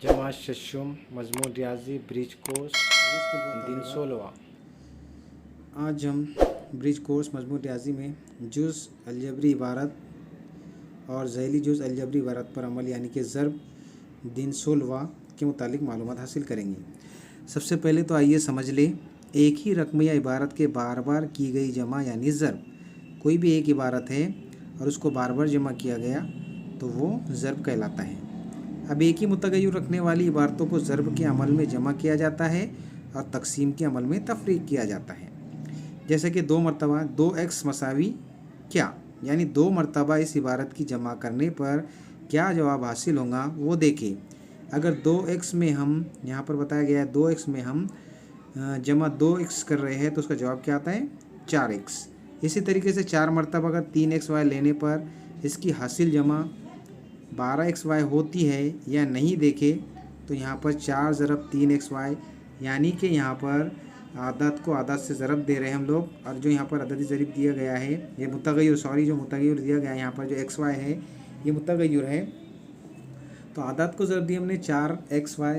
जमा शशुम मजमून रियाजी bridge course दिन 16वां। आज हम ब्रिज कोर्स मजमून रियाजी में जुज़ अलजबरी इबारत और ज़ैली जुज़ अलजबरी इबारत पर अमल यानी कि ज़र्ब दिन 16वां के मुतालिक मालूमात हासिल करेंगे। सबसे पहले तो आइए समझ लें, एक ही रकम या इबारत के बार बार की गई जमा यानी ज़र्ब। कोई भी एक इबारत है और उसको बार बार जमा किया गया तो वो ज़र्ब कहलाता है। अब एक ही मुतगय्यर रखने वाली इबारतों को ज़र्ब के अमल में जमा किया जाता है और तकसीम के अमल में तफरीक किया जाता है। जैसे कि 2 मरतबा 2x मसावी क्या, यानी 2 मरतबा इस इबारत की जमा करने पर क्या जवाब हासिल होगा वो देखें। अगर 2x में हम यहाँ पर बताया गया है 2x में हम जमा 2x कर रहे हैं तो उसका जवाब क्या आता है 4x। इसी तरीके से 4 मरतबा अगर 3xy लेने पर इसकी हासिल जमा 12xy होती है या नहीं देखे तो यहाँ पर 4 ज़रब 3xy, यानी कि यहाँ पर आदत को आदत से ज़रब दे रहे हैं हम लोग। और जो यहाँ पर अददी ज़रिब दिया गया है ये मुतगय्यर जो मुतगय्यर दिया गया है यहाँ पर जो xy है ये मुतगय्यर है, तो आदत को ज़रब दी हमने 4xy,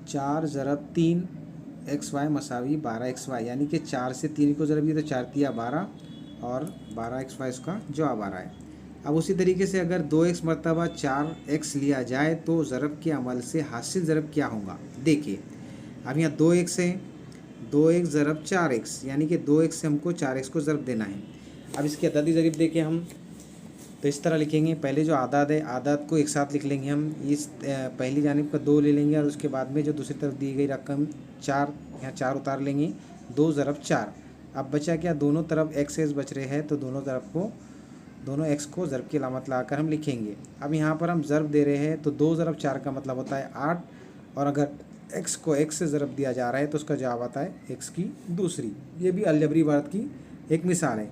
4 ज़रब 3xy मसावी 12xy, यानी कि 4 से 3 को ज़रब दिया तो 4 तिया 12 और 12xy इसका जवाब आ रहा है। अब उसी तरीके से अगर 2x मरतबा 4x लिया जाए तो ज़रब के अमल से हासिल ज़रब क्या होगा देखिए। अब यहाँ 2x है, 2x ज़रब 4x, यानी कि 2x से हमको 4x को ज़रब देना है। अब इसकी अददी ज़रिब देखें हम तो इस तरह लिखेंगे। पहले जो आदाद है आदाद को एक साथ लिख लेंगे हम, इस पहली जानिब का 2 ले लेंगे और उसके बाद में जो दूसरी तरफ दी गई रकम 4, यहाँ 4 उतार लेंगे, 2 ज़रब 4। अब बचा क्या, दोनों तरफ x बच रहे हैं तो दोनों x को ज़रब की अलामत लगाकर हम लिखेंगे। अब यहाँ पर हम ज़रब दे रहे हैं तो 2 ज़रब 4 का मतलब होता है 8, और अगर x को x से ज़रब दिया जा रहा है तो उसका जवाब आता है x की दूसरी। ये भी अलजबरी इबारत की एक मिसाल है।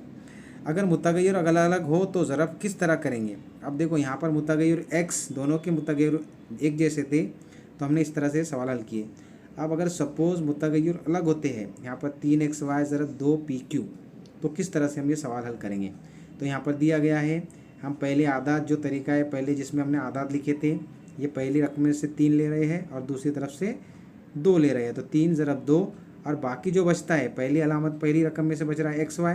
अगर मुतगय्यर अलग अलग हो तो ज़रब किस तरह करेंगे। अब देखो यहाँ पर मुतगय्यर x, दोनों के मुतगय्यर एक जैसे थे तो हमने इस तरह से सवाल हल किए। अब अगर सपोज़ मुतगय्यर अलग होते हैं, यहाँ पर 3xy ज़रब 2pq, तो किस तरह से हम ये सवाल हल करेंगे। तो यहाँ पर दिया गया है, हम पहले आदात जो तरीका है पहले जिसमें हमने आदात लिखे थे, ये पहली रकम में से 3 ले रहे हैं और दूसरी तरफ से 2 ले रहे हैं, तो 3 ज़रब 2, और बाकी जो बचता है पहली अलामत पहली रकम में से बच रहा है xy,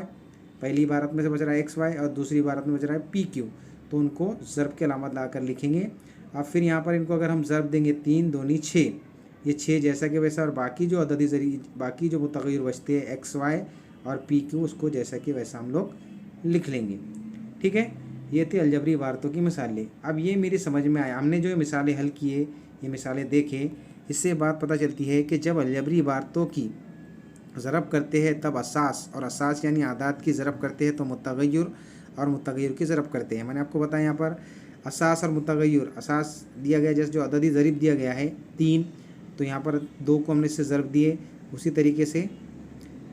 पहली इबारत में से बच रहा है xy और दूसरी इबारत में बच रहा है pq, तो उनको ज़रब की अलामत लाकर लिखेंगे। अब फिर यहाँ पर इनको अगर हम ज़रब देंगे 3 दूनी 6, ये 6 जैसा कि वैसा, और बाकी जो अददी ज़रिए बाकी जो मुतगय्यर बचते हैं xy और pq उसको जैसा कि वैसा हम लोग लिख लेंगे। ठीक है, ये थी अलजबरी इबारतों की मिसालें। अब ये मेरी समझ में आया, हमने जो मिसालें हल किए, ये मिसालें देखें, इससे बात पता चलती है कि जब अलजबरी इबारतों की ज़रब करते हैं तब असास और असास यानी आदात की ज़रब करते हैं तो मुतगय्यर और मुतगय्यर की ज़रब करते हैं। मैंने आपको बताया यहाँ पर असास और मुतगय्यर, असास दिया गया जैसे जो अददी ज़रिब दिया गया है 3, तो यहाँ पर 2 को हमने इससे ज़रब दिए। उसी तरीके से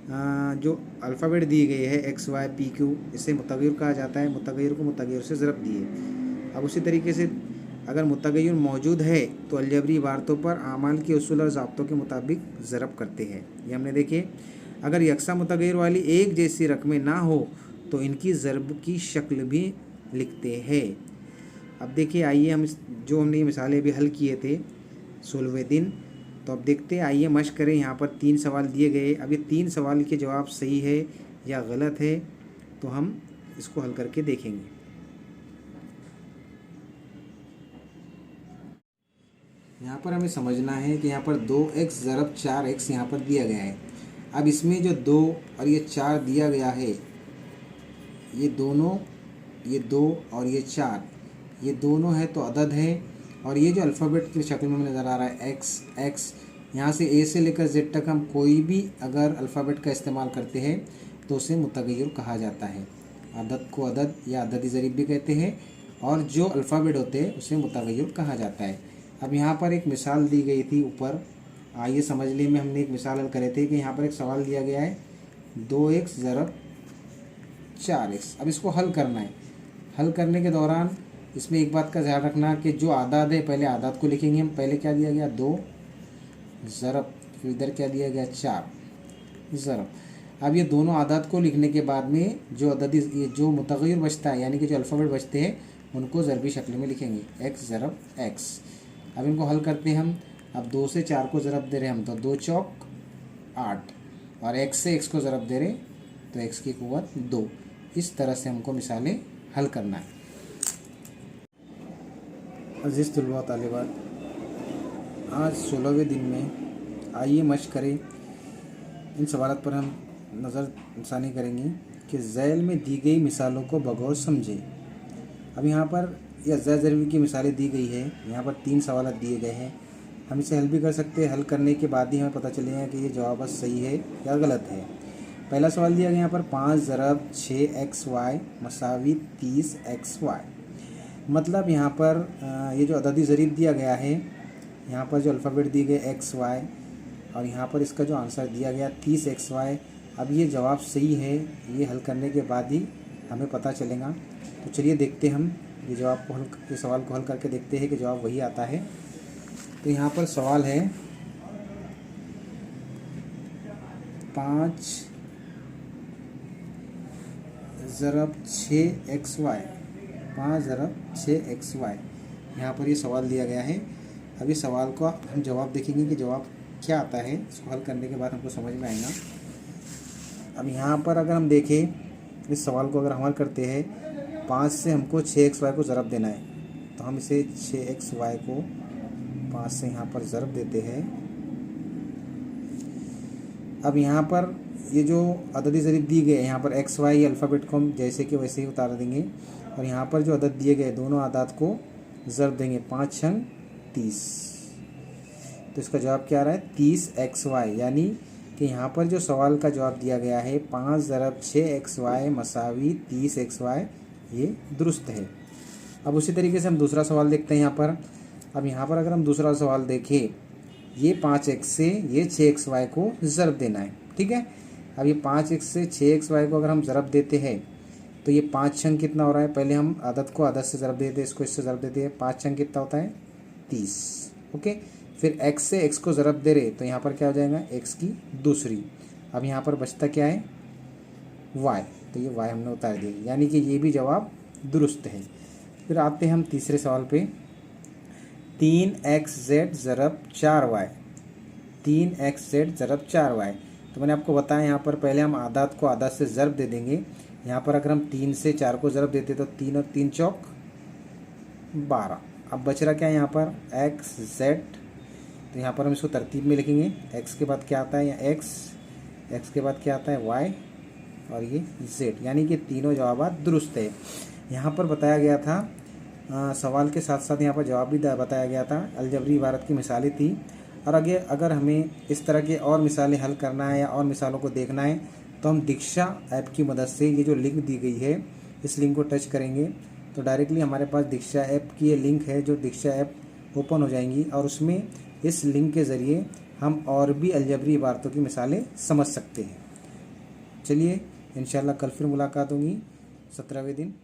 जो अल्फ़ाबेट दिए गए हैं xy pq, इसे मुतगय्यर कहा जाता है, मुतगय्यर को मुतगय्यर से ज़रब दिए। अब उसी तरीके से अगर मुतगय्यर मौजूद है तो अलजबरी इबारतों पर आमाल के उसूल और ज़ाब्तों के मुताबिक ज़रब करते हैं। ये हमने देखे। अगर यकसा मुतगय्यर वाली एक जैसी रकमें ना हो तो इनकी ज़रब की शक्ल भी लिखते हैं। अब देखिए, आइए हम जो हमने ये मिसालें भी हल किए थे 16वें दिन, तो अब देखते हैं, आइए मश्क करें। यहाँ पर 3 सवाल दिए गए। अब ये 3 सवाल के जवाब सही है या गलत है तो हम इसको हल करके देखेंगे। यहाँ पर हमें समझना है कि यहाँ पर 2x ज़रब 4x यहाँ पर दिया गया है। अब इसमें जो 2 और ये 4 दिया गया है, ये दोनों, ये 2 और ये 4, ये दोनों है तो अदद है, और ये जो अल्फ़ाबेट की शक्ल में नज़र आ रहा है x, यहाँ से a से लेकर z तक हम कोई भी अगर अल्फ़ाबेट का इस्तेमाल करते हैं तो उसे मुतगय्यर कहा जाता है। अदद को अदद या अददी ज़रिब भी कहते हैं, और जो अल्फ़ाबेट होते हैं उसे मुतगय्यर कहा जाता है। अब यहाँ पर एक मिसाल दी गई थी ऊपर, आइए समझने में हमने एक मिसाल हल करे थे कि यहाँ पर एक सवाल दिया गया है 2x ज़रब 4x। अब इसको हल करना है। हल करने के दौरान इसमें एक बात का ध्यान रखना कि जो आदाद है पहले आदाद को लिखेंगे हम। पहले क्या दिया गया 2 ज़रब, फिर इधर क्या दिया गया 4 ज़रब। अब ये दोनों आदाद को लिखने के बाद में जो अददी ये जो मुतगय्यर बचता है यानी कि जो अल्फ़ाबेट बचते हैं उनको ज़रबी शक्ल में लिखेंगे x ज़रब x। अब इनको हल करते हैं हम। अब 2 से 4 को ज़रब दे रहे हैं हम, तो 2 चौक 8, और x से x को ज़रब दे रहे तो x की क़ुव्वत 2। इस तरह से हमको मिसालें हल करना है। अज़ीज़ तलबा व तालिबात, आज 16वें दिन में आइए मश्क करें। इन सवालों पर हम नज़र षानी करेंगे कि ज़ैल में दी गई मिसालों को बगौर समझें। अब यहाँ पर यह ज़ैल ज़रूरी की मिसालें दी गई है। यहाँ पर 3 सवाल दिए गए हैं। हम इसे हल भी कर सकते हैं। हल करने के बाद ही हमें पता चलेगा कि ये जवाब सही है या गलत है। पहला सवाल दिया गया यहाँ पर 5 ज़रब 6xy मसावी 30xy। मतलब यहाँ पर ये जो अददी ज़रीब दिया गया है, यहाँ पर जो अल्फ़ाबेट दिए गए xy, और यहाँ पर इसका जो आंसर दिया गया 30xy। अब ये जवाब सही है, ये हल करने के बाद ही हमें पता चलेगा। तो चलिए देखते हम ये जवाब को ये सवाल को हल करके देखते हैं कि जवाब वही आता है। तो यहाँ पर सवाल है 5 ज़रब 6xy, 5 ज़रब 6xy, यहाँ पर ये सवाल दिया गया है। अभी सवाल को हम जवाब देखेंगे कि जवाब क्या आता है। इसको हल करने के बाद हमको समझ में आएगा। अब यहाँ पर अगर हम देखें इस सवाल को, अगर हम हल करते हैं 5 से हमको 6xy को ज़रब देना है, तो हम इसे 6xy को 5 से यहाँ पर ज़रब देते हैं। अब यहाँ पर ये जो अददी ज़रीब दी गए यहाँ पर xy अल्फ़ाबेट को हम जैसे कि वैसे ही उतार देंगे, और यहाँ पर जो अदद दिए गए दोनों आदात को ज़रब देंगे। 5 छंग 30, तो इसका जवाब क्या आ रहा है 30xy। यानी कि यहाँ पर जो सवाल का जवाब दिया गया है 5 ज़रब 6xy मसावी 30xy, ये दुरुस्त है। अब उसी तरीके से हम दूसरा सवाल देखते हैं यहाँ पर। अब यहाँ पर अगर हम दूसरा सवाल देखें, ये 5x से ये 6xy को ज़रब देना है, ठीक है। अब ये 5x से 6xy को अगर हम ज़रब देते हैं तो ये 5 छंग कितना हो रहा है। पहले हम आदत को आदत से ज़रब देते हैं, इसको इससे ज़रब देते हैं। 5 छंग कितना होता है 30, ओके। फिर x से x को ज़रब दे रहे तो यहाँ पर क्या हो जाएगा x की दूसरी। अब यहाँ पर बचता क्या है y, तो ये y हमने उतार दिया, यानी कि ये भी जवाब दुरुस्त है। फिर आते हैं हम तीसरे सवाल पे। 3xz ज़रब 4y, 3xz ज़रब 4y। तो मैंने आपको बताया यहाँ पर पहले हम आदात को आदात से ज़रब दे देंगे। यहाँ पर अगर हम 3 से 4 को ज़रब देते तो 3 और 3 चौक 12। अब बच रहा क्या है यहाँ पर xz, तो यहाँ पर हम इसको तरतीब में लिखेंगे। x के बाद क्या आता है, या x के बाद क्या आता है y, और ये z, यानी कि तीनों जवाब दुरुस्त है। यहाँ पर बताया गया था सवाल के साथ साथ यहाँ पर जवाब भी बताया गया था। अलजबरी इबारत की मिसालें थी, और अगर हमें इस तरह के और मिसालें हल करना है या और मिसालों को देखना है तो हम दीक्षा ऐप की मदद से ये जो लिंक दी गई है इस लिंक को टच करेंगे तो डायरेक्टली हमारे पास दीक्षा ऐप की ये लिंक है, जो दीक्षा ऐप ओपन हो जाएंगी, और उसमें इस लिंक के ज़रिए हम और भी अलजबरी इबारतों की मिसालें समझ सकते हैं। चलिए इंशाल्लाह कल फिर मुलाकात होगी 17वें दिन।